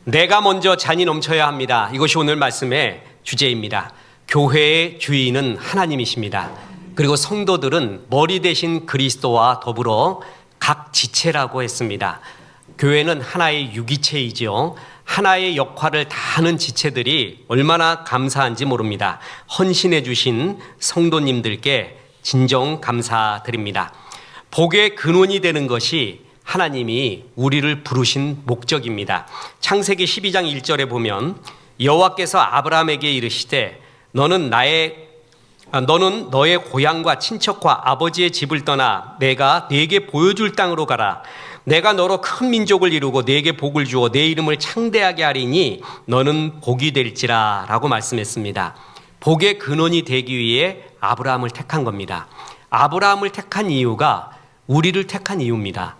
내가 먼저 잔이 넘쳐야 합니다. 이것이 오늘 말씀의 주제입니다. 교회의 주인은 하나님이십니다. 그리고 성도들은 머리 대신 그리스도와 더불어 각 지체라고 했습니다. 교회는 하나의 유기체이죠. 하나의 역할을 다 하는 지체들이 얼마나 감사한지 모릅니다. 헌신해 주신 성도님들께 진정 감사드립니다. 복의 근원이 되는 것이 하나님이 우리를 부르신 목적입니다. 창세기 12장 1절에 보면 여호와께서 아브라함에게 이르시되 너는 너의 고향과 친척과 아버지의 집을 떠나 내가 네게 보여줄 땅으로 가라. 내가 너로 큰 민족을 이루고 네게 복을 주어 네 이름을 창대하게 하리니 너는 복이 될지라 라고 말씀했습니다. 복의 근원이 되기 위해 아브라함을 택한 겁니다. 아브라함을 택한 이유가 우리를 택한 이유입니다.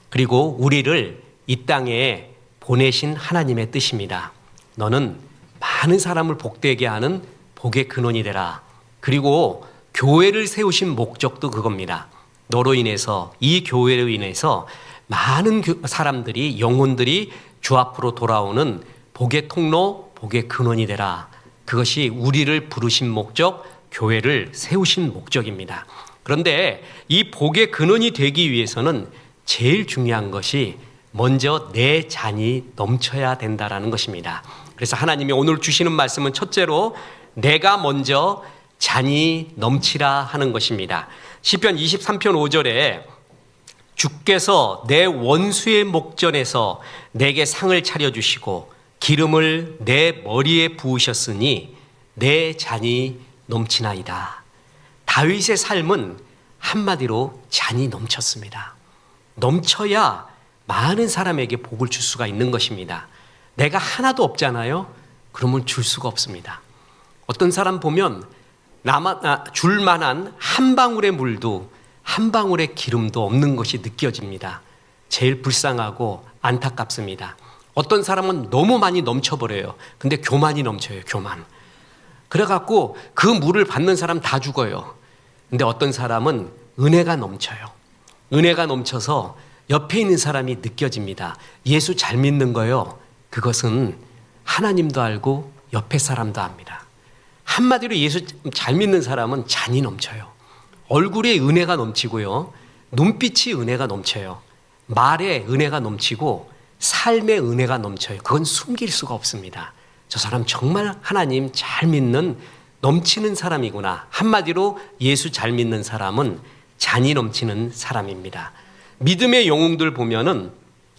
그리고 우리를 이 땅에 보내신 하나님의 뜻입니다. 너는 많은 사람을 복되게 하는 복의 근원이 되라. 그리고 교회를 세우신 목적도 그겁니다. 너로 인해서, 이 교회로 인해서 많은 사람들이, 영혼들이 주 앞으로 돌아오는 복의 통로, 복의 근원이 되라. 그것이 우리를 부르신 목적, 교회를 세우신 목적입니다. 그런데 이 복의 근원이 되기 위해서는 제일 중요한 것이 먼저 내 잔이 넘쳐야 된다라는 것입니다. 그래서 하나님이 오늘 주시는 말씀은 첫째로 내가 먼저 잔이 넘치라 하는 것입니다. 시편 23편 5절에 주께서 내 원수의 목전에서 내게 상을 차려주시고 기름을 내 머리에 부으셨으니 내 잔이 넘치나이다. 다윗의 삶은 한마디로 잔이 넘쳤습니다. 넘쳐야 많은 사람에게 복을 줄 수가 있는 것입니다. 내가 하나도 없잖아요? 그러면 줄 수가 없습니다. 어떤 사람 보면 줄 만한 한 방울의 물도 한 방울의 기름도 없는 것이 느껴집니다. 제일 불쌍하고 안타깝습니다. 어떤 사람은 너무 많이 넘쳐버려요. 근데 교만이 넘쳐요, 교만. 그래갖고 그 물을 받는 사람 다 죽어요. 근데 어떤 사람은 은혜가 넘쳐요. 은혜가 넘쳐서 옆에 있는 사람이 느껴집니다. 예수 잘 믿는 거요. 그것은 하나님도 알고 옆에 사람도 압니다. 한마디로 예수 잘 믿는 사람은 잔이 넘쳐요. 얼굴에 은혜가 넘치고요. 눈빛이 은혜가 넘쳐요. 말에 은혜가 넘치고 삶에 은혜가 넘쳐요. 그건 숨길 수가 없습니다. 저 사람 정말 하나님 잘 믿는 넘치는 사람이구나. 한마디로 예수 잘 믿는 사람은 잔이 넘치는 사람입니다. 믿음의 영웅들 보면은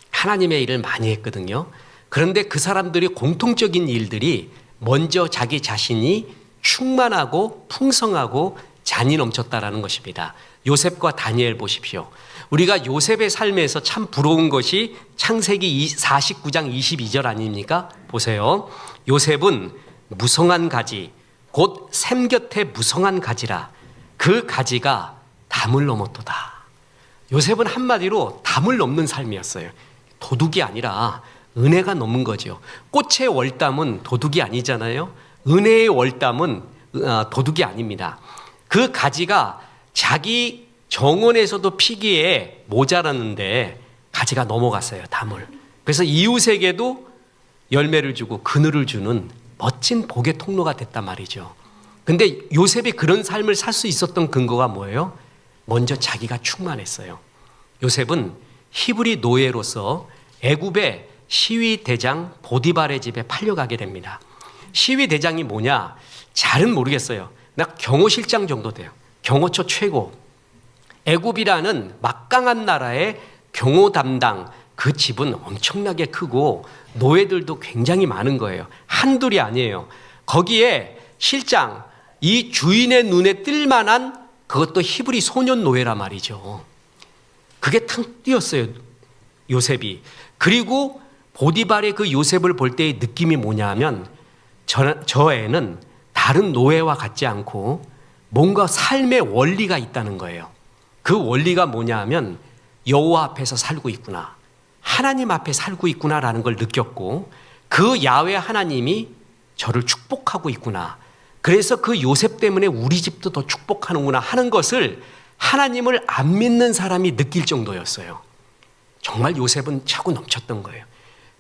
하나님의 일을 많이 했거든요. 그런데 그 사람들이 공통적인 일들이 먼저 자기 자신이 충만하고 풍성하고 잔이 넘쳤다라는 것입니다. 요셉과 다니엘 보십시오. 우리가 요셉의 삶에서 참 부러운 것이 창세기 49장 22절 아닙니까? 보세요. 요셉은 무성한 가지, 곧 샘 곁에 무성한 가지라. 그 가지가 담을 넘었도다. 요셉은 한마디로 담을 넘는 삶이었어요. 도둑이 아니라 은혜가 넘은 거죠. 꽃의 월담은 도둑이 아니잖아요. 은혜의 월담은 도둑이 아닙니다. 그 가지가 자기 정원에서도 피기에 모자랐는데 가지가 넘어갔어요, 담을. 그래서 이웃에게도 열매를 주고 그늘을 주는 멋진 복의 통로가 됐단 말이죠. 근데 요셉이 그런 삶을 살 수 있었던 근거가 뭐예요? 먼저 자기가 충만했어요. 요셉은 히브리 노예로서 애굽의 시위 대장 보디발의 집에 팔려가게 됩니다. 시위 대장이 뭐냐? 잘은 모르겠어요. 나 경호실장 정도 돼요. 경호처 최고. 애굽이라는 막강한 나라의 경호 담당, 그 집은 엄청나게 크고 노예들도 굉장히 많은 거예요. 한둘이 아니에요. 거기에 실장, 이 주인의 눈에 띌 만한 그것도 히브리 소년 노예라 말이죠. 그게 탕 뛰었어요, 요셉이. 그리고 보디발의 그 요셉을 볼 때의 느낌이 뭐냐 하면 저 애는 다른 노예와 같지 않고 뭔가 삶의 원리가 있다는 거예요. 그 원리가 뭐냐 하면 여호와 앞에서 살고 있구나. 하나님 앞에 살고 있구나라는 걸 느꼈고 그 야훼 하나님이 저를 축복하고 있구나. 그래서 그 요셉 때문에 우리 집도 더 축복하는구나 하는 것을 하나님을 안 믿는 사람이 느낄 정도였어요. 정말 요셉은 차고 넘쳤던 거예요.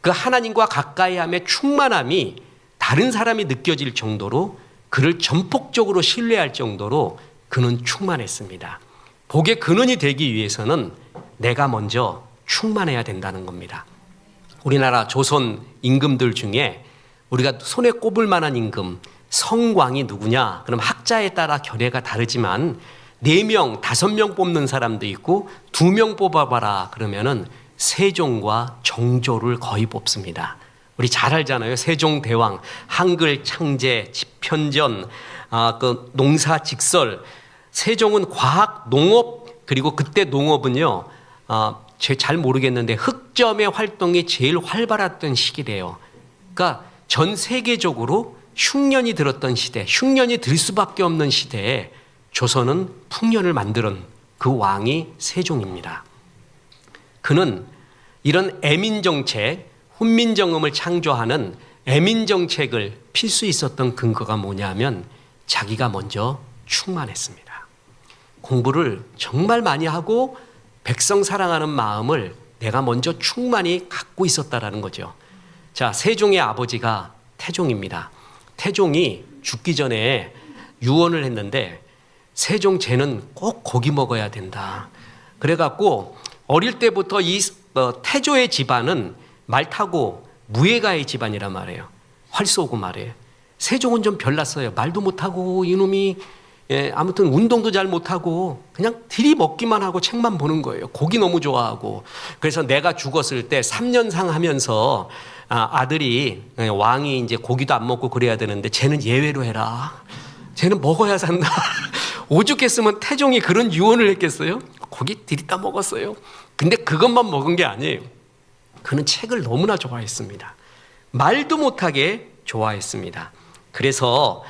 그 하나님과 가까이함의 충만함이 다른 사람이 느껴질 정도로 그를 전폭적으로 신뢰할 정도로 그는 충만했습니다. 복의 근원이 되기 위해서는 내가 먼저 충만해야 된다는 겁니다. 우리나라 조선 임금들 중에 우리가 손에 꼽을 만한 임금, 성왕이 누구냐? 그럼 학자에 따라 결례가 다르지만 4명, 5명 뽑는 사람도 있고 2명 뽑아봐라 그러면은 세종과 정조를 거의 뽑습니다. 우리 잘 알잖아요. 세종대왕, 한글 창제, 집현전, 그 농사직설. 세종은 과학, 농업, 그리고 그때 농업은요, 잘 모르겠는데 흑점의 활동이 제일 활발했던 시기래요. 그러니까 전 세계적으로 흉년이 들었던 시대, 흉년이 들 수밖에 없는 시대에 조선은 풍년을 만드는 그 왕이 세종입니다. 그는 이런 애민정책, 훈민정음을 창조하는 애민정책을 필 수 있었던 근거가 뭐냐면 자기가 먼저 충만했습니다. 공부를 정말 많이 하고 백성 사랑하는 마음을 내가 먼저 충만히 갖고 있었다라는 거죠. 자, 세종의 아버지가 태종입니다. 태종이 죽기 전에 유언을 했는데 세종 쟤는 꼭 고기 먹어야 된다. 그래갖고 어릴 때부터 이 태조의 집안은 말 타고 무예가의 집안이란 말이에요. 활 쏘고 말이에요. 세종은 좀 별났어요. 말도 못하고 이놈이 아무튼 운동도 잘 못하고 그냥 들이먹기만 하고 책만 보는 거예요. 고기 너무 좋아하고. 그래서 내가 죽었을 때 3년상 하면서 아들이 왕이 이제 고기도 안 먹고 그래야 되는데 쟤는 예외로 해라. 쟤는 먹어야 산다. 오죽했으면 태종이 그런 유언을 했겠어요? 고기 들이다 먹었어요. 근데 그것만 먹은 게 아니에요. 그는 책을 너무나 좋아했습니다. 말도 못하게 좋아했습니다. 그래서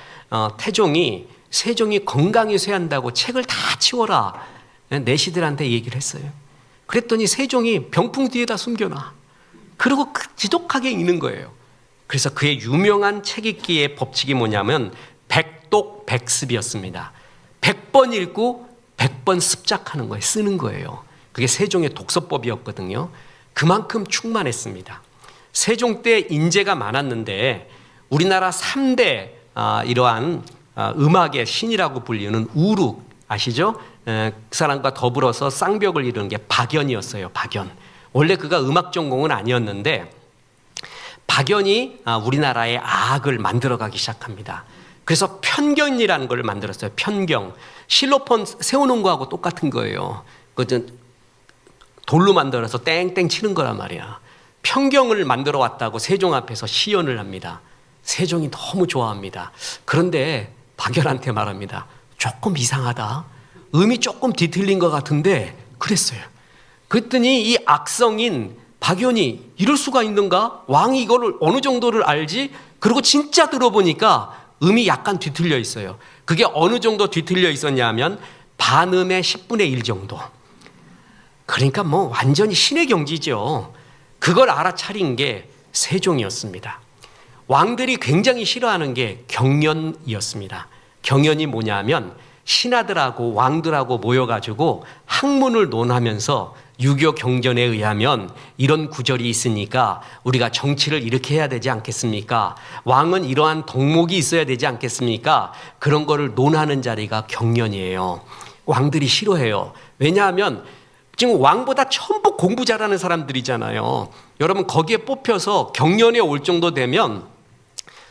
세종이 건강히 쇠한다고 책을 다 치워라. 내시들한테 얘기를 했어요. 그랬더니 세종이 병풍 뒤에다 숨겨놔. 그리고 지독하게 읽는 거예요. 그래서 그의 유명한 책 읽기의 법칙이 뭐냐면 백독백습이었습니다. 100번 읽고 100번 습작하는 거예요. 쓰는 거예요. 그게 세종의 독서법이었거든요. 그만큼 충만했습니다. 세종 때 인재가 많았는데 우리나라 3대 이러한 음악의 신이라고 불리는 우룩 아시죠? 그 사람과 더불어서 쌍벽을 이루는 게 박연이었어요. 박연. 원래 그가 음악 전공은 아니었는데 박연이 우리나라의 악을 만들어가기 시작합니다. 그래서 편견이라는 걸 만들었어요. 편경. 실로폰 세우는 거하고 똑같은 거예요. 돌로 만들어서 땡땡 치는 거란 말이야. 편경을 만들어 왔다고 세종 앞에서 시연을 합니다. 세종이 너무 좋아합니다. 그런데 박연한테 말합니다. 조금 이상하다. 음이 조금 뒤틀린 것 같은데 그랬어요. 그랬더니 이 악성인 박연이 이럴 수가 있는가? 왕이 이거를 어느 정도를 알지? 그리고 진짜 들어보니까 음이 약간 뒤틀려 있어요. 그게 어느 정도 뒤틀려 있었냐면 반음의 10분의 1 정도. 그러니까 뭐 완전히 신의 경지죠. 그걸 알아차린 게 세종이었습니다. 왕들이 굉장히 싫어하는 게 경연이었습니다. 경연이 뭐냐면 신하들하고 왕들하고 모여가지고 학문을 논하면서 유교 경전에 의하면 이런 구절이 있으니까 우리가 정치를 이렇게 해야 되지 않겠습니까? 왕은 이러한 덕목이 있어야 되지 않겠습니까? 그런 거를 논하는 자리가 경연이에요. 왕들이 싫어해요. 왜냐하면 지금 왕보다 전부 공부 잘하는 사람들이잖아요. 여러분 거기에 뽑혀서 경연에 올 정도 되면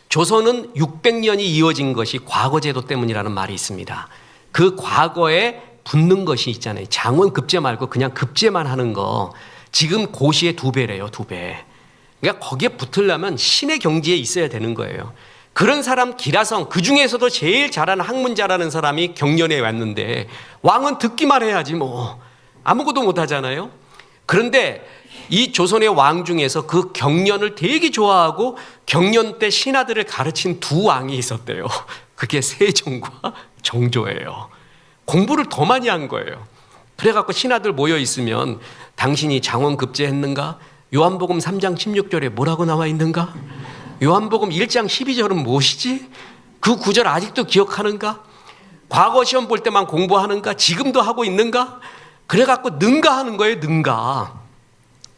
조선은 600년이 이어진 것이 과거제도 때문이라는 말이 있습니다. 그 과거에 붙는 것이 있잖아요. 장원급제 말고 그냥 급제만 하는 거. 지금 고시의 2배래요. 2배. 그러니까 거기에 붙으려면 신의 경지에 있어야 되는 거예요. 그런 사람 기라성, 그중에서도 제일 잘하는 학문 잘하는 사람이 경연에 왔는데 왕은 듣기만 해야지 뭐. 아무것도 못하잖아요. 그런데 이 조선의 왕 중에서 그 경연을 되게 좋아하고 경연 때 신하들을 가르친 2왕이 있었대요. 그게 세종과 정조예요. 공부를 더 많이 한 거예요. 그래갖고 신하들 모여 있으면 당신이 장원급제 했는가? 요한복음 3장 16절에 뭐라고 나와 있는가? 요한복음 1장 12절은 무엇이지? 그 구절 아직도 기억하는가? 과거 시험 볼 때만 공부하는가? 지금도 하고 있는가? 그래갖고 능가 하는 거예요. 능가.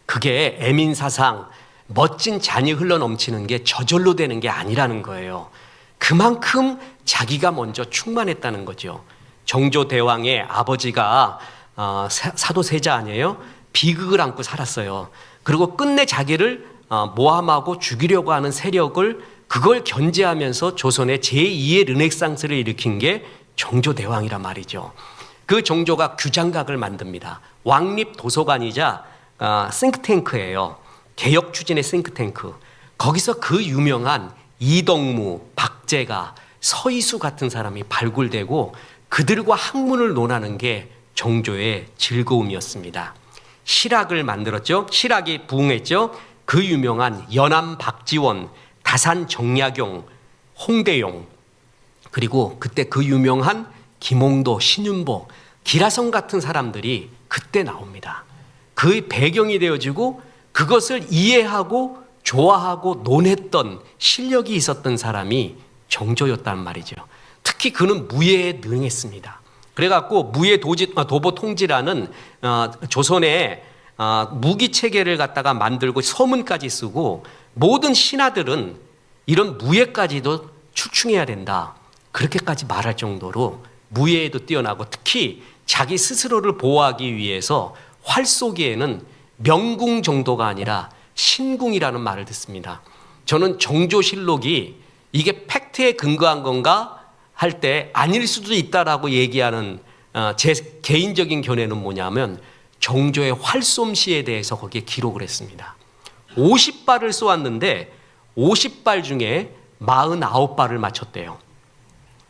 그게 애민사상, 멋진 잔이 흘러넘치는 게 저절로 되는 게 아니라는 거예요. 그만큼 자기가 먼저 충만했다는 거죠. 정조대왕의 아버지가 사도세자 아니에요? 비극을 안고 살았어요. 그리고 끝내 자기를 모함하고 죽이려고 하는 세력을 그걸 견제하면서 조선의 제2의 르네상스를 일으킨 게 정조대왕이란 말이죠. 그 정조가 규장각을 만듭니다. 왕립도서관이자 싱크탱크예요. 개혁 추진의 싱크탱크. 거기서 그 유명한 이덕무, 박제가, 서이수 같은 사람이 발굴되고 그들과 학문을 논하는 게 정조의 즐거움이었습니다. 실학을 만들었죠. 실학이 부흥했죠. 그 유명한 연암 박지원, 다산 정약용, 홍대용, 그리고 그때 그 유명한 김홍도, 신윤복, 기라성 같은 사람들이 그때 나옵니다. 그 배경이 되어지고 그것을 이해하고 좋아하고 논했던 실력이 있었던 사람이 정조였단 말이죠. 특히 그는 무예에 능했습니다. 그래갖고 무예 도보 통지라는 조선의 무기 체계를 갖다가 만들고 서문까지 쓰고 모든 신하들은 이런 무예까지도 출중해야 된다. 그렇게까지 말할 정도로 무예에도 뛰어나고 특히 자기 스스로를 보호하기 위해서 활 쏘기에는 명궁 정도가 아니라 신궁이라는 말을 듣습니다. 저는 정조실록이 이게 팩트에 근거한 건가 할 때 아닐 수도 있다라고 얘기하는 제 개인적인 견해는 뭐냐면 정조의 활솜씨에 대해서 거기에 기록을 했습니다. 50발을 쏘았는데 50발 중에 49발을 맞췄대요.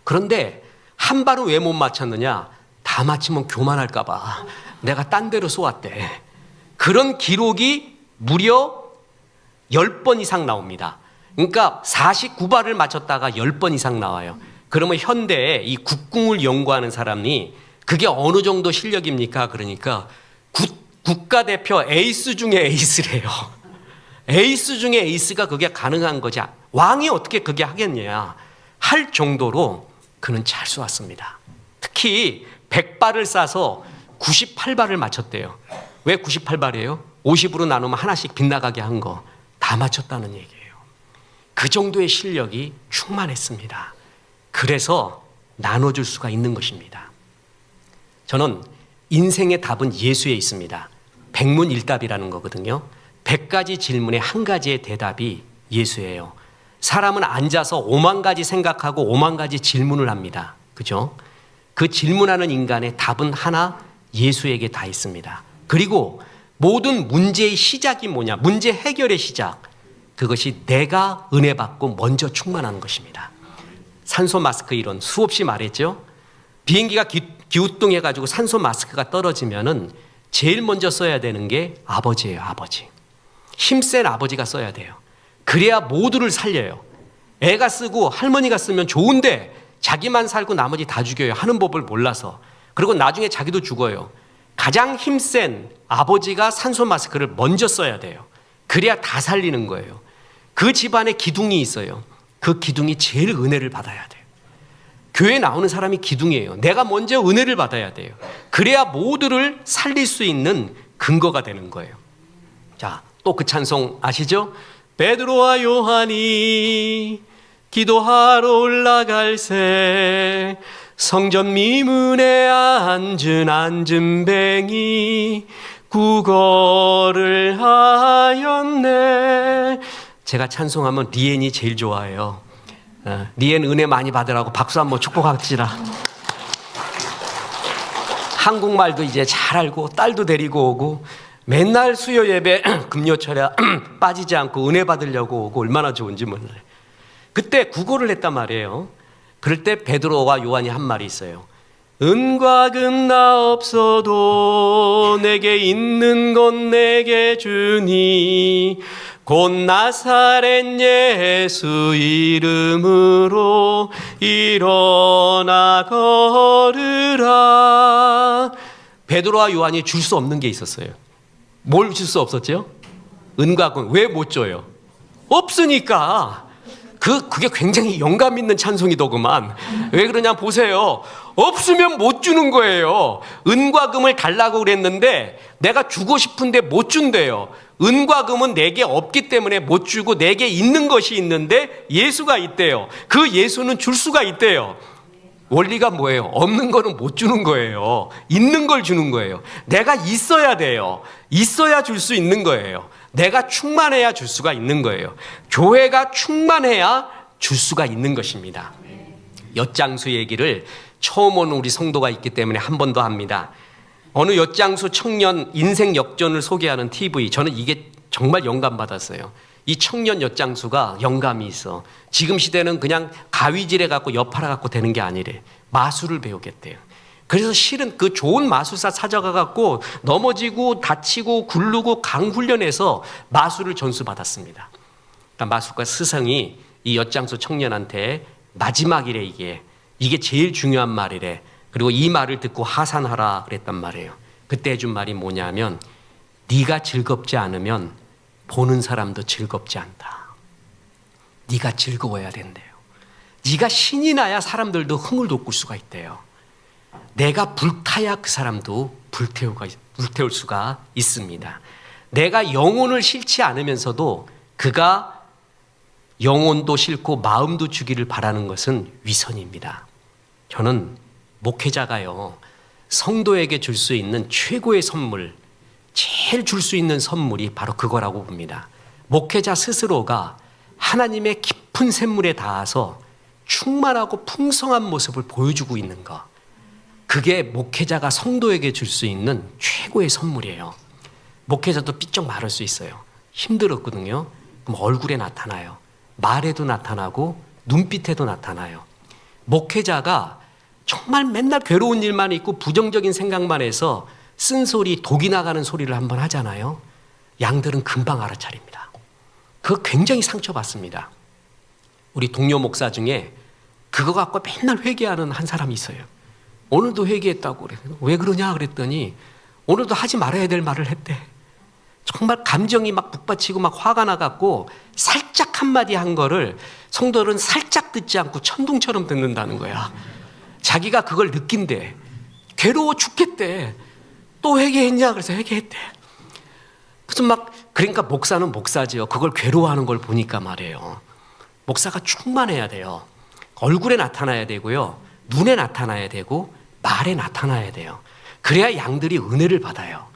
그런데 한 발은 왜 못 맞췄느냐? 다 맞히면 교만할까 봐 내가 딴 데로 쏘았대. 그런 기록이 무려 10번 이상 나옵니다. 그러니까 49발을 맞췄다가 10번 이상 나와요. 그러면 현대에 이 국궁을 연구하는 사람이 그게 어느 정도 실력입니까? 그러니까 국가대표 에이스 중에 에이스래요. 에이스 중에 에이스가 그게 가능한 거지. 왕이 어떻게 그게 하겠냐 할 정도로 그는 잘 쏘았습니다. 특히 100발을 쏴서 98발을 맞췄대요. 왜 98발이에요? 50으로 나누면 하나씩 빗나가게 한 거 다 맞췄다는 얘기예요. 그 정도의 실력이 충만했습니다. 그래서 나눠줄 수가 있는 것입니다. 저는 인생의 답은 예수에 있습니다. 백문일답이라는 거거든요. 100가지 질문에 한 가지의 대답이 예수예요. 사람은 앉아서 5만 가지 생각하고 5만 가지 질문을 합니다. 그죠? 그 질문하는 인간의 답은 하나, 예수에게 다 있습니다. 그리고 모든 문제의 시작이 뭐냐? 문제 해결의 시작. 그것이 내가 은혜 받고 먼저 충만하는 것입니다. 산소 마스크 이론 수없이 말했죠. 비행기가 기우뚱해가지고 산소 마스크가 떨어지면은 제일 먼저 써야 되는 게 아버지예요, 아버지. 힘센 아버지가 써야 돼요. 그래야 모두를 살려요. 애가 쓰고 할머니가 쓰면 좋은데 자기만 살고 나머지 다 죽여요. 하는 법을 몰라서. 그리고 나중에 자기도 죽어요. 가장 힘센 아버지가 산소 마스크를 먼저 써야 돼요. 그래야 다 살리는 거예요. 그 집안에 기둥이 있어요. 그 기둥이 제일 은혜를 받아야 돼요. 교회 나오는 사람이 기둥이에요. 내가 먼저 은혜를 받아야 돼요. 그래야 모두를 살릴 수 있는 근거가 되는 거예요. 자, 또 그 찬송 아시죠? 베드로와 요한이 기도하러 올라갈새 성전 미문에 앉은 뱅이 구걸을 하였네. 제가 찬송하면 리엔이 제일 좋아해요. 리엔 은혜 많이 받으라고 박수 한번 축복합시다. 한국말도 이제 잘 알고 딸도 데리고 오고 맨날 수요 예배 금요철에 빠지지 않고 은혜 받으려고 오고 얼마나 좋은지 몰라요. 그때 구걸을 했단 말이에요. 그럴 때 베드로와 요한이 한 말이 있어요. 은과 금 나 없어도 내게 있는 건 내게 주니 곧 나사렛 예수 이름으로 일어나 걸으라. 베드로와 요한이 줄 수 없는 게 있었어요. 뭘 줄 수 없었죠? 은과 금. 왜 못 줘요? 없으니까. 그게 굉장히 영감 있는 찬송이더구만. 왜 그러냐 보세요. 없으면 못 주는 거예요. 은과 금을 달라고 그랬는데 내가 주고 싶은데 못 준대요. 은과 금은 내게 없기 때문에 못 주고 내게 있는 것이 있는데 예수가 있대요. 그 예수는 줄 수가 있대요. 원리가 뭐예요? 없는 거는 못 주는 거예요. 있는 걸 주는 거예요. 내가 있어야 돼요. 있어야 줄 수 있는 거예요. 내가 충만해야 줄 수가 있는 거예요. 교회가 충만해야 줄 수가 있는 것입니다. 엿장수 얘기를 처음 오는 우리 성도가 있기 때문에 한 번 더 합니다. 어느 엿장수 청년 인생 역전을 소개하는 TV, 저는 이게 정말 영감받았어요. 이 청년 엿장수가 영감이 있어. 지금 시대는 그냥 가위질해 갖고 엿 팔아 갖고 되는 게 아니래. 마술을 배우겠대요. 그래서 실은 그 좋은 마술사 찾아가 갖고 넘어지고 다치고 굴르고 강 훈련해서 마술을 전수받았습니다. 그러니까 마술가 스승이 이 엿장수 청년한테 마지막이래. 이게 제일 중요한 말이래. 그리고 이 말을 듣고 하산하라 그랬단 말이에요. 그때 해준 말이 뭐냐면, 네가 즐겁지 않으면 보는 사람도 즐겁지 않다. 네가 즐거워야 된대요. 네가 신이 나야 사람들도 흥을 돋굴 수가 있대요. 내가 불타야 그 사람도 불태울 수가 있습니다. 내가 영혼을 싫지 않으면서도 그가 영혼도 싫고 마음도 주기를 바라는 것은 위선입니다. 저는 목회자가요, 성도에게 줄 수 있는 최고의 선물, 제일 줄 수 있는 선물이 바로 그거라고 봅니다. 목회자 스스로가 하나님의 깊은 샘물에 닿아서 충만하고 풍성한 모습을 보여주고 있는 것, 그게 목회자가 성도에게 줄 수 있는 최고의 선물이에요. 목회자도 삐쩍 마를 수 있어요. 힘들었거든요. 그럼 얼굴에 나타나요. 말에도 나타나고 눈빛에도 나타나요. 목회자가 정말 맨날 괴로운 일만 있고 부정적인 생각만 해서 쓴소리, 독이 나가는 소리를 한번 하잖아요. 양들은 금방 알아차립니다. 그거 굉장히 상처받습니다. 우리 동료 목사 중에 그거 갖고 맨날 회개하는 한 사람이 있어요. 오늘도 회개했다고 그래요. 왜 그러냐 그랬더니 오늘도 하지 말아야 될 말을 했대. 정말 감정이 막 북받치고 막 화가 나갖고 살짝 한마디 한 거를 성도들은 살짝 듣지 않고 천둥처럼 듣는다는 거야. 자기가 그걸 느낀대. 괴로워 죽겠대. 또 회개했냐? 그래서 회개했대. 그래서 그러니까 목사는 목사지요. 그걸 괴로워하는 걸 보니까 말이에요. 목사가 충만해야 돼요. 얼굴에 나타나야 되고요. 눈에 나타나야 되고 말에 나타나야 돼요. 그래야 양들이 은혜를 받아요.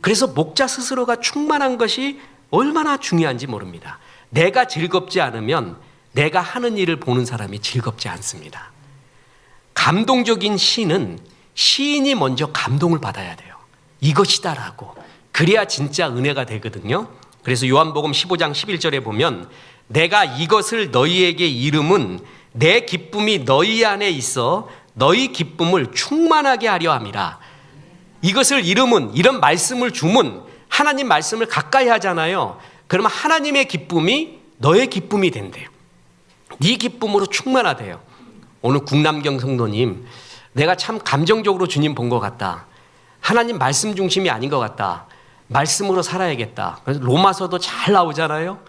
그래서 목자 스스로가 충만한 것이 얼마나 중요한지 모릅니다. 내가 즐겁지 않으면 내가 하는 일을 보는 사람이 즐겁지 않습니다. 감동적인 시는 시인이 먼저 감동을 받아야 돼요. 이것이다라고. 그래야 진짜 은혜가 되거든요. 그래서 요한복음 15장 11절에 보면, 내가 이것을 너희에게 이름은 내 기쁨이 너희 안에 있어 너희 기쁨을 충만하게 하려 함이라. 이것을 이름은, 이런 말씀을 주면 하나님 말씀을 가까이 하잖아요. 그러면 하나님의 기쁨이 너의 기쁨이 된대요. 네 기쁨으로 충만하대요. 오늘 국남경 성도님, 내가 참 감정적으로 주님 본 것 같다. 하나님 말씀 중심이 아닌 것 같다. 말씀으로 살아야겠다. 그래서 로마서도 잘 나오잖아요.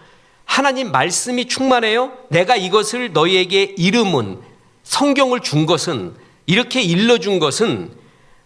하나님 말씀이 충만해요. 내가 이것을 너희에게 이름은, 성경을 준 것은, 이렇게 일러준 것은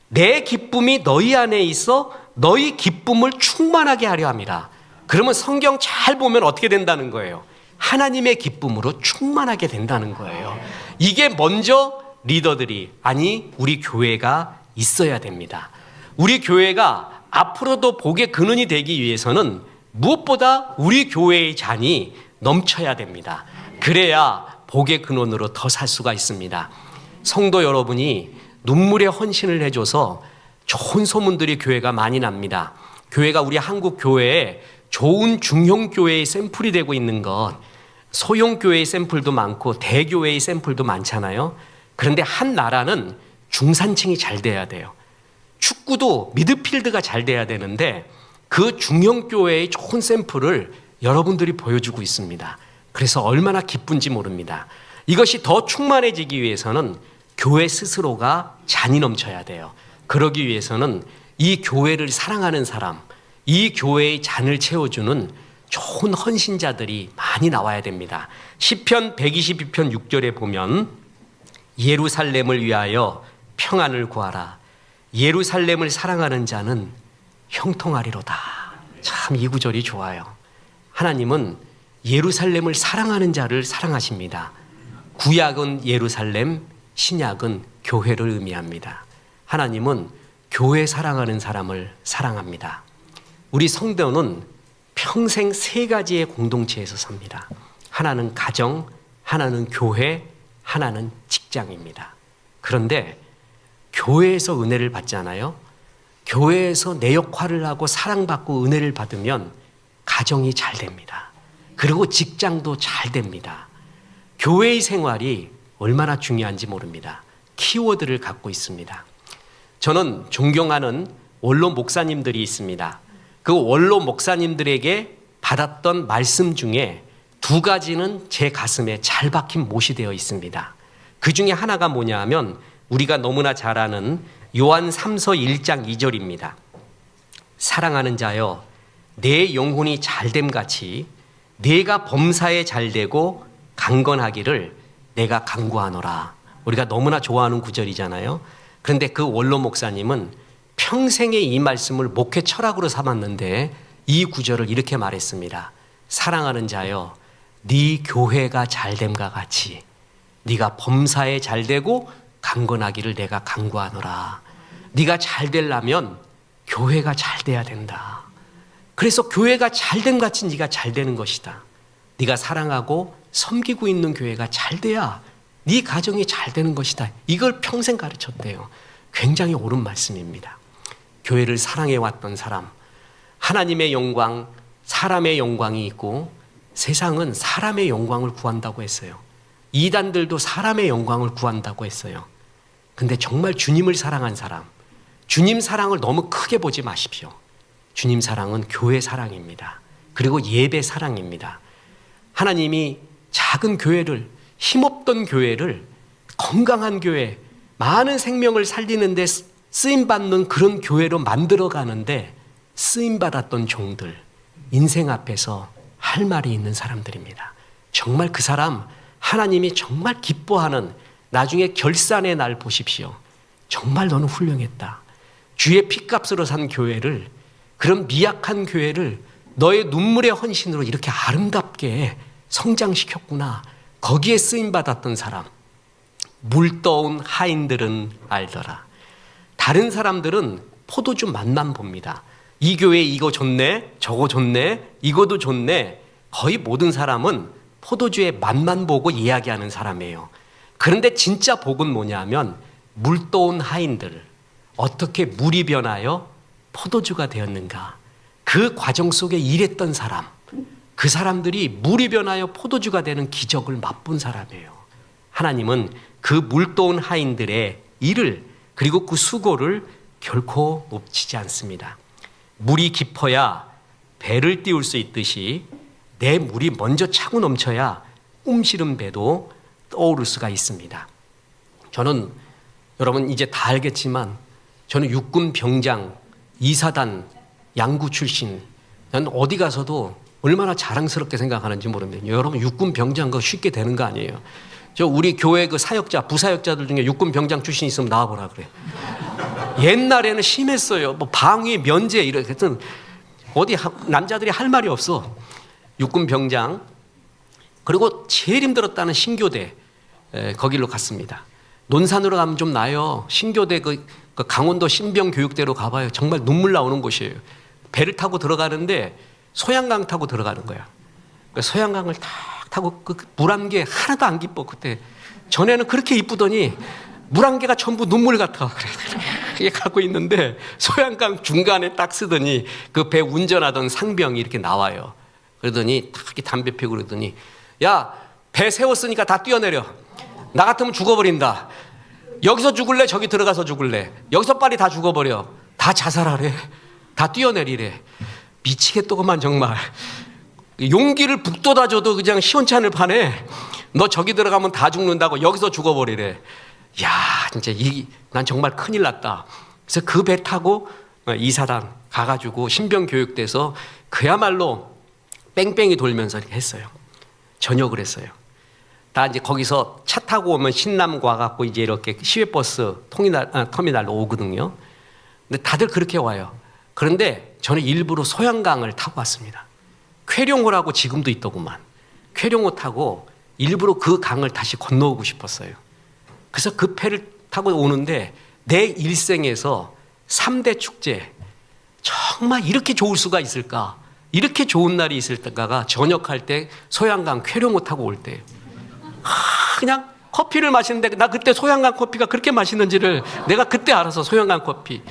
내 기쁨이 너희 안에 있어 너희 기쁨을 충만하게 하려 함이라. 그러면 성경 잘 보면 어떻게 된다는 거예요? 하나님의 기쁨으로 충만하게 된다는 거예요. 이게 먼저 리더들이, 아니 우리 교회가 있어야 됩니다. 우리 교회가 앞으로도 복의 근원이 되기 위해서는 무엇보다 우리 교회의 잔이 넘쳐야 됩니다. 그래야 복의 근원으로 더 살 수가 있습니다. 성도 여러분이 눈물의 헌신을 해줘서 좋은 소문들이 교회가 많이 납니다. 교회가 우리 한국 교회에 좋은 중형교회의 샘플이 되고 있는 것, 소형교회의 샘플도 많고 대교회의 샘플도 많잖아요. 그런데 한 나라는 중산층이 잘 돼야 돼요. 축구도 미드필드가 잘 돼야 되는데 그 중형교회의 좋은 샘플을 여러분들이 보여주고 있습니다. 그래서 얼마나 기쁜지 모릅니다. 이것이 더 충만해지기 위해서는 교회 스스로가 잔이 넘쳐야 돼요. 그러기 위해서는 이 교회를 사랑하는 사람, 이 교회의 잔을 채워주는 좋은 헌신자들이 많이 나와야 됩니다. 시편 122편 6절에 보면 예루살렘을 위하여 평안을 구하라. 예루살렘을 사랑하는 자는 형통하리로다. 참 이 구절이 좋아요. 하나님은 예루살렘을 사랑하는 자를 사랑하십니다. 구약은 예루살렘, 신약은 교회를 의미합니다. 하나님은 교회 사랑하는 사람을 사랑합니다. 우리 성도는 평생 세 가지의 공동체에서 삽니다. 하나는 가정, 하나는 교회, 하나는 직장입니다. 그런데 교회에서 은혜를 받잖아요. 교회에서 내 역할을 하고 사랑받고 은혜를 받으면 가정이 잘 됩니다. 그리고 직장도 잘 됩니다. 교회의 생활이 얼마나 중요한지 모릅니다. 키워드를 갖고 있습니다. 저는 존경하는 원로 목사님들이 있습니다. 그 원로 목사님들에게 받았던 말씀 중에 두 가지는 제 가슴에 잘 박힌 못이 되어 있습니다. 그 중에 하나가 뭐냐 하면 우리가 너무나 잘 아는 요한 3서 1장 2절입니다. 사랑하는 자여 내 영혼이 잘됨 같이 내가 범사에 잘되고 강건하기를 내가 간구하노라. 우리가 너무나 좋아하는 구절이잖아요. 그런데 그 원로 목사님은 평생에 이 말씀을 목회 철학으로 삼았는데 이 구절을 이렇게 말했습니다. 사랑하는 자여 네 교회가 잘됨과 같이 네가 범사에 잘되고 강건하기를 내가 간구하노라. 네가 잘되려면 교회가 잘돼야 된다. 그래서 교회가 잘됨 같이 네가 잘되는 것이다. 네가 사랑하고 섬기고 있는 교회가 잘돼야 네 가정이 잘되는 것이다. 이걸 평생 가르쳤대요. 굉장히 옳은 말씀입니다. 교회를 사랑해왔던 사람, 하나님의 영광, 사람의 영광이 있고 세상은 사람의 영광을 구한다고 했어요. 이단들도 사람의 영광을 구한다고 했어요. 근데 정말 주님을 사랑한 사람, 주님 사랑을 너무 크게 보지 마십시오. 주님 사랑은 교회 사랑입니다. 그리고 예배 사랑입니다. 하나님이 작은 교회를, 힘없던 교회를 건강한 교회, 많은 생명을 살리는데 쓰임받는 그런 교회로 만들어가는데 쓰임받았던 종들, 인생 앞에서 할 말이 있는 사람들입니다. 정말 그 사람 하나님이 정말 기뻐하는 나중에 결산의 날 보십시오. 정말 너는 훌륭했다. 주의 피값으로 산 교회를, 그런 미약한 교회를 너의 눈물의 헌신으로 이렇게 아름답게 성장시켰구나. 거기에 쓰임받았던 사람, 물 떠온 하인들은 알더라. 다른 사람들은 포도주 맛만 봅니다. 이 교회 이거 좋네, 저거 좋네, 이거도 좋네. 거의 모든 사람은 포도주의 맛만 보고 이야기하는 사람이에요. 그런데 진짜 복은 뭐냐 하면 물 떠온 하인들, 어떻게 물이 변하여 포도주가 되었는가. 그 과정 속에 일했던 사람, 그 사람들이 물이 변하여 포도주가 되는 기적을 맛본 사람이에요. 하나님은 그 물 떠온 하인들의 일을, 그리고 그 수고를 결코 놓치지 않습니다. 물이 깊어야 배를 띄울 수 있듯이 내 물이 먼저 차고 넘쳐야 움시른 배도 떠오를 수가 있습니다. 저는 여러분 이제 다 알겠지만 저는 육군 병장, 이사단, 양구 출신. 난 어디 가서도 얼마나 자랑스럽게 생각하는지 모릅니다. 여러분 육군 병장 그거 쉽게 되는 거 아니에요. 저 우리 교회 그 사역자, 부사역자들 중에 육군 병장 출신 있으면 나와보라 그래. 옛날에는 심했어요. 뭐 방위, 면제 이렇게 어디 남자들이 할 말이 없어. 육군 병장. 그리고 제일 힘들었다는 신교대, 거기로 갔습니다. 논산으로 가면 좀 나요. 신교대 그 강원도 신병교육대로 가봐요. 정말 눈물 나오는 곳이에요. 배를 타고 들어가는데 소양강 타고 들어가는 거야. 소양강을 탁 타고 그 물 한 개 하나도 안 기뻐. 그때 전에는 그렇게 이쁘더니 물 한 개가 전부 눈물 같아. 그래 갖고 있는데 소양강 중간에 딱 쓰더니 그 배 운전하던 상병이 이렇게 나와요. 그러더니 탁 담배 피우고 그러더니 야, 배 세웠으니까 다 뛰어내려. 나 같으면 죽어버린다. 여기서 죽을래? 저기 들어가서 죽을래? 여기서 빨리 다 죽어버려. 다 자살하래. 다 뛰어내리래. 미치겠더구만 정말. 용기를 북돋아줘도 그냥 시원찮을 판에 너 저기 들어가면 다 죽는다고 여기서 죽어버리래. 야, 진짜 난 정말 큰일 났다. 그래서 그 배 타고 이사단 가가지고 신병교육대에서 그야말로 뺑뺑이 돌면서 이렇게 했어요. 저녁을 했어요. 다 이제 거기서 차 타고 오면 신남고 와갖고 이제 이렇게 시외버스 터미널로 오거든요. 근데 다들 그렇게 와요. 그런데 저는 일부러 소양강을 타고 왔습니다. 쾌룡호라고 지금도 있더구만. 쾌룡호 타고 일부러 그 강을 다시 건너오고 싶었어요. 그래서 그 배를 타고 오는데 내 일생에서 3대 축제, 정말 이렇게 좋을 수가 있을까? 이렇게 좋은 날이 있을까가 저녁할 때 소양강 쾌룡호 타고 올 때 그냥 커피를 마시는데 나 그때 소양강 커피가 그렇게 맛있는지를 내가 그때 알아서 소양강 커피.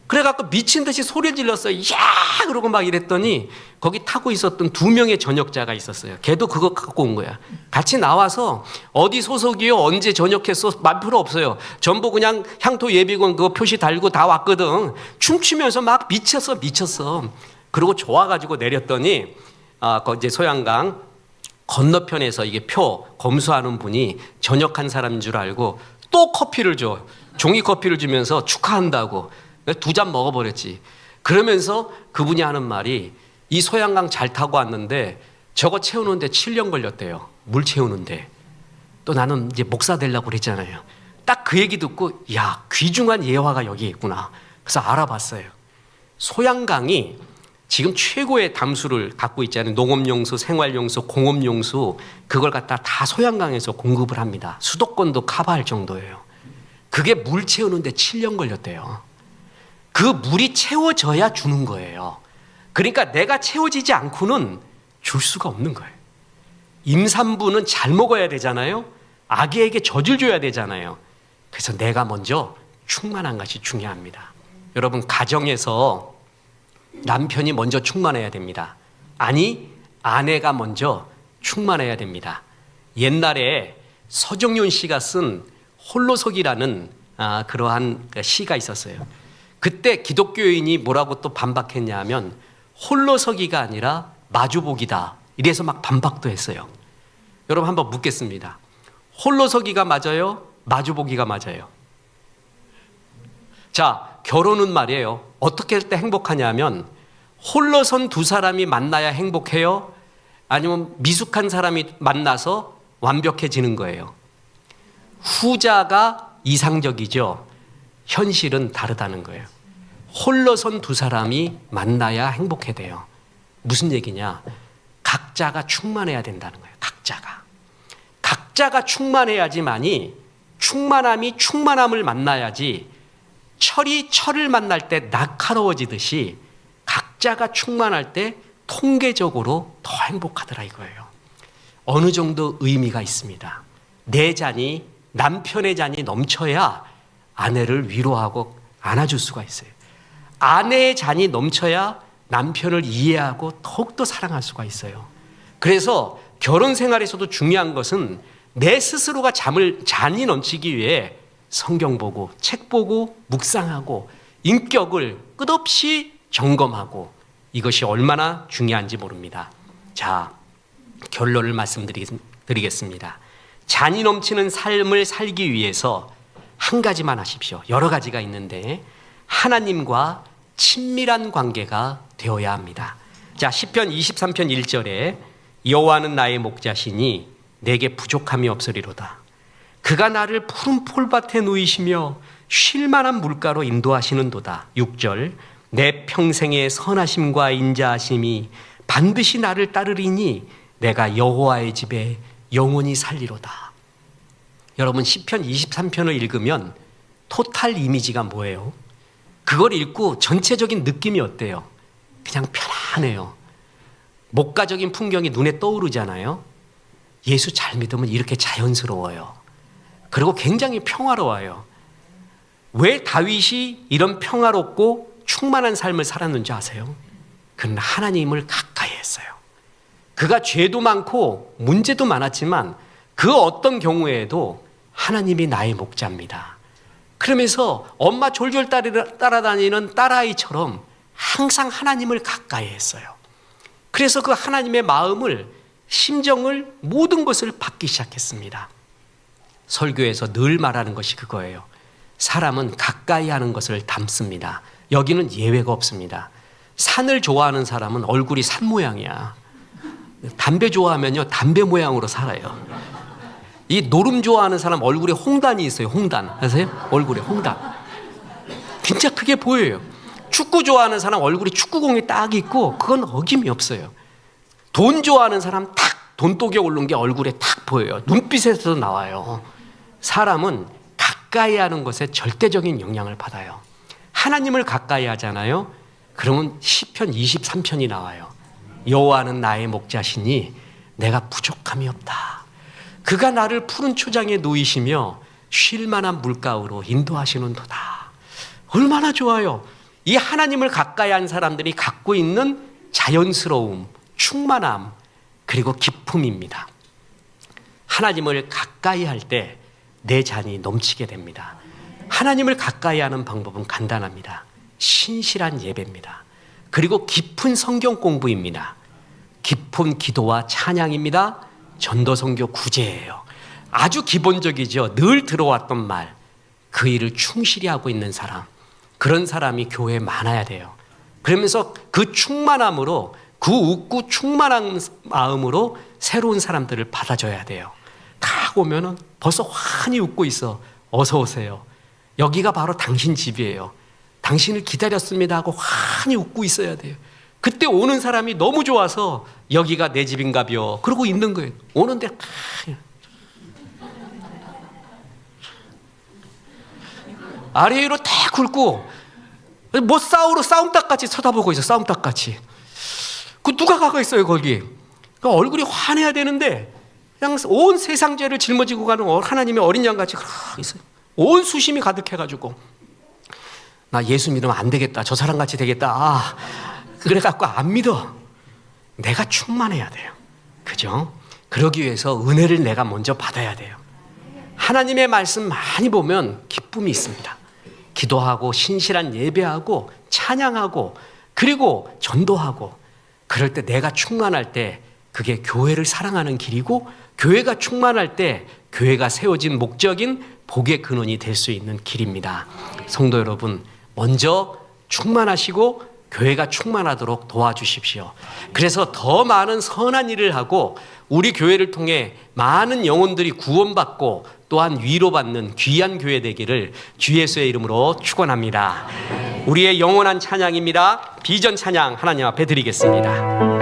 그래갖고 미친 듯이 소리를 질렀어요. 야! 그러고 막 이랬더니 거기 타고 있었던 2명의 전역자가 있었어요. 걔도 그거 갖고 온 거야. 같이 나와서 어디 소속이요? 언제 전역했어? 말 필요 없어요. 전부 그냥 향토 예비군 그거 표시 달고 다 왔거든. 춤추면서 막 미쳤어. 그리고 좋아가지고 내렸더니 이제 소양강 건너편에서 이게 표 검수하는 분이 전역한 사람인 줄 알고 또 커피를 줘. 종이 커피를 주면서 축하한다고. 2잔 먹어버렸지. 그러면서 그분이 하는 말이 이 소양강 잘 타고 왔는데 저거 채우는데 7년 걸렸대요. 물 채우는데. 또 나는 이제 목사 되려고 그랬잖아요. 딱 그 얘기 듣고 야, 귀중한 예화가 여기 있구나. 그래서 알아봤어요. 소양강이 지금 최고의 담수를 갖고 있잖아요. 농업용수, 생활용수, 공업용수 그걸 갖다 다 소양강에서 공급을 합니다. 수도권도 커버할 정도예요. 그게 물 채우는데 7년 걸렸대요. 그 물이 채워져야 주는 거예요. 그러니까 내가 채워지지 않고는 줄 수가 없는 거예요. 임산부는 잘 먹어야 되잖아요. 아기에게 젖을 줘야 되잖아요. 그래서 내가 먼저 충만한 것이 중요합니다. 여러분 가정에서 남편이 먼저 충만해야 됩니다. 아니 아내가 먼저 충만해야 됩니다. 옛날에 서정윤 씨가 쓴 홀로서기라는 그러한 시가 있었어요. 그때 기독교인이 뭐라고 또 반박했냐 하면 홀로서기가 아니라 마주보기다. 이래서 막 반박도 했어요. 여러분 한번 묻겠습니다. 홀로서기가 맞아요? 마주보기가 맞아요? 자, 결혼은 말이에요. 어떻게 할 때 행복하냐면 홀로선 2사람이 만나야 행복해요? 아니면 미숙한 사람이 만나서 완벽해지는 거예요? 후자가 이상적이죠. 현실은 다르다는 거예요. 홀로선 2사람이 만나야 행복해 돼요. 무슨 얘기냐? 각자가 충만해야 된다는 거예요. 각자가 충만해야지만이 충만함이 충만함을 만나야지 철이 철을 만날 때 날카로워지듯이 각자가 충만할 때 통계적으로 더 행복하더라 이거예요. 어느 정도 의미가 있습니다. 내 잔이 남편의 잔이 넘쳐야 아내를 위로하고 안아줄 수가 있어요. 아내의 잔이 넘쳐야 남편을 이해하고 더욱더 사랑할 수가 있어요. 그래서 결혼 생활에서도 중요한 것은 내 스스로가 잔이 넘치기 위해 성경 보고 책 보고 묵상하고 인격을 끝없이 점검하고 이것이 얼마나 중요한지 모릅니다. 자, 결론을 말씀드리겠습니다. 잔이 넘치는 삶을 살기 위해서 한 가지만 하십시오. 여러 가지가 있는데 하나님과 친밀한 관계가 되어야 합니다. 자, 시편 23편 1절에 여호와는 나의 목자시니 내게 부족함이 없으리로다. 그가 나를 푸른 풀밭에 누이시며 쉴 만한 물가로 인도하시는도다. 6절 내 평생의 선하심과 인자하심이 반드시 나를 따르리니 내가 여호와의 집에 영원히 살리로다. 여러분 시편 23편을 읽으면 토탈 이미지가 뭐예요? 그걸 읽고 전체적인 느낌이 어때요? 그냥 편안해요. 목가적인 풍경이 눈에 떠오르잖아요. 예수 잘 믿으면 이렇게 자연스러워요. 그리고 굉장히 평화로워요. 왜 다윗이 이런 평화롭고 충만한 삶을 살았는지 아세요? 그는 하나님을 가까이 했어요. 그가 죄도 많고 문제도 많았지만 그 어떤 경우에도 하나님이 나의 목자입니다. 그러면서 엄마 졸졸 따라다니는 딸아이처럼 항상 하나님을 가까이 했어요. 그래서 그 하나님의 마음을, 심정을, 모든 것을 받기 시작했습니다. 설교에서 늘 말하는 것이 그거예요. 사람은 가까이 하는 것을 닮습니다. 여기는 예외가 없습니다. 산을 좋아하는 사람은 얼굴이 산 모양이야. 담배 좋아하면요, 담배 모양으로 살아요. 이 노름 좋아하는 사람 얼굴에 홍단이 있어요. 홍단 아세요? 얼굴에 홍단 진짜 크게 보여요. 축구 좋아하는 사람 얼굴에 축구공이 딱 있고 그건 어김이 없어요. 돈 좋아하는 사람 탁 돈독이 오른 게 얼굴에 탁 보여요. 눈빛에서도 나와요. 사람은 가까이 하는 것에 절대적인 영향을 받아요. 하나님을 가까이 하잖아요. 그러면 시편 23편이 나와요. 여호와는 나의 목자시니 내가 부족함이 없다. 그가 나를 푸른 초장에 놓이시며 쉴 만한 물가로 인도하시는도다. 얼마나 좋아요. 이 하나님을 가까이 한 사람들이 갖고 있는 자연스러움, 충만함, 그리고 기쁨입니다. 하나님을 가까이 할 때 내 잔이 넘치게 됩니다. 하나님을 가까이 하는 방법은 간단합니다. 신실한 예배입니다. 그리고 깊은 성경 공부입니다. 깊은 기도와 찬양입니다. 전도 선교 구제예요. 아주 기본적이죠. 늘 들어왔던 말, 그 일을 충실히 하고 있는 사람, 그런 사람이 교회에 많아야 돼요. 그러면서 그 충만함으로, 그 웃고 충만한 마음으로 새로운 사람들을 받아줘야 돼요. 딱 오면은 벌써 환히 웃고 있어. 어서 오세요. 여기가 바로 당신 집이에요. 당신을 기다렸습니다 하고 환히 웃고 있어야 돼요. 그때 오는 사람이 너무 좋아서 여기가 내 집인가벼 그러고 있는 거예요. 오는데 아래 위로 딱 굴고 뭐 싸움닭같이 쳐다보고 있어. 싸움닭같이. 그 누가 가가 있어요 거기. 그러니까 얼굴이 환해야 되는데 그냥 온 세상 죄를 짊어지고 가는 하나님의 어린 양같이 있어요. 온 수심이 가득해가지고 나 예수 믿으면 안 되겠다. 저 사람같이 되겠다. 그래갖고 안 믿어. 내가 충만해야 돼요. 그죠? 그러기 위해서 은혜를 내가 먼저 받아야 돼요. 하나님의 말씀 많이 보면 기쁨이 있습니다. 기도하고 신실한 예배하고 찬양하고 그리고 전도하고 그럴 때 내가 충만할 때 그게 교회를 사랑하는 길이고 교회가 충만할 때 교회가 세워진 목적인 복의 근원이 될 수 있는 길입니다. 성도 여러분, 먼저 충만하시고 교회가 충만하도록 도와주십시오. 그래서 더 많은 선한 일을 하고 우리 교회를 통해 많은 영혼들이 구원받고 또한 위로받는 귀한 교회 되기를 주 예수의 이름으로 축원합니다. 우리의 영원한 찬양입니다. 비전 찬양 하나님 앞에 드리겠습니다.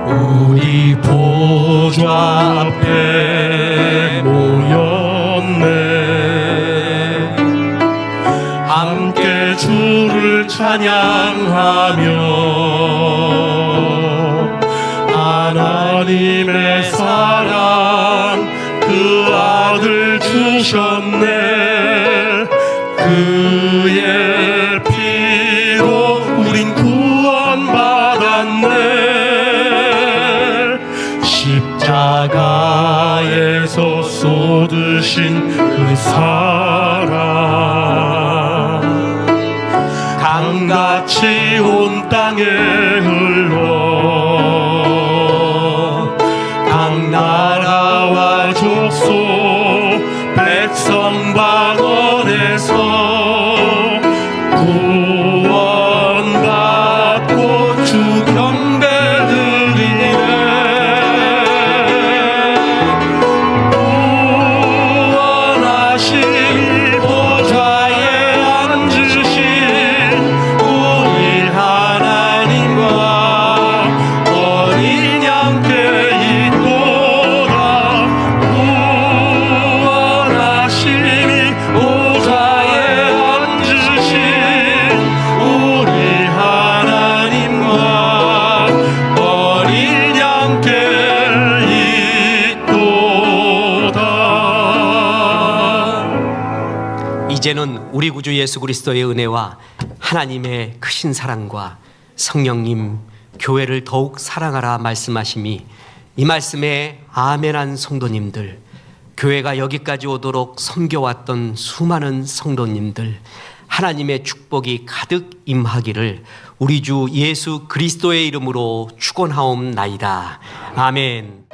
우리 보좌 앞에 모였네. 함께 주를 찬양하며 하나님의 사랑 그 아들 주셨네. 그의 피로 우린 구원받았네. 십자가에서 쏟으신 그 사랑 강같이 온 땅에 흘러 각 나라와 족속 백성 방언에서 구원받고 주 경배 이제는 우리 구주 예수 그리스도의 은혜와 하나님의 크신 사랑과 성령님 교회를 더욱 사랑하라 말씀하심이 이 말씀에 아멘한 성도님들, 교회가 여기까지 오도록 섬겨왔던 수많은 성도님들, 하나님의 축복이 가득 임하기를 우리 주 예수 그리스도의 이름으로 축원하옵나이다. 아멘.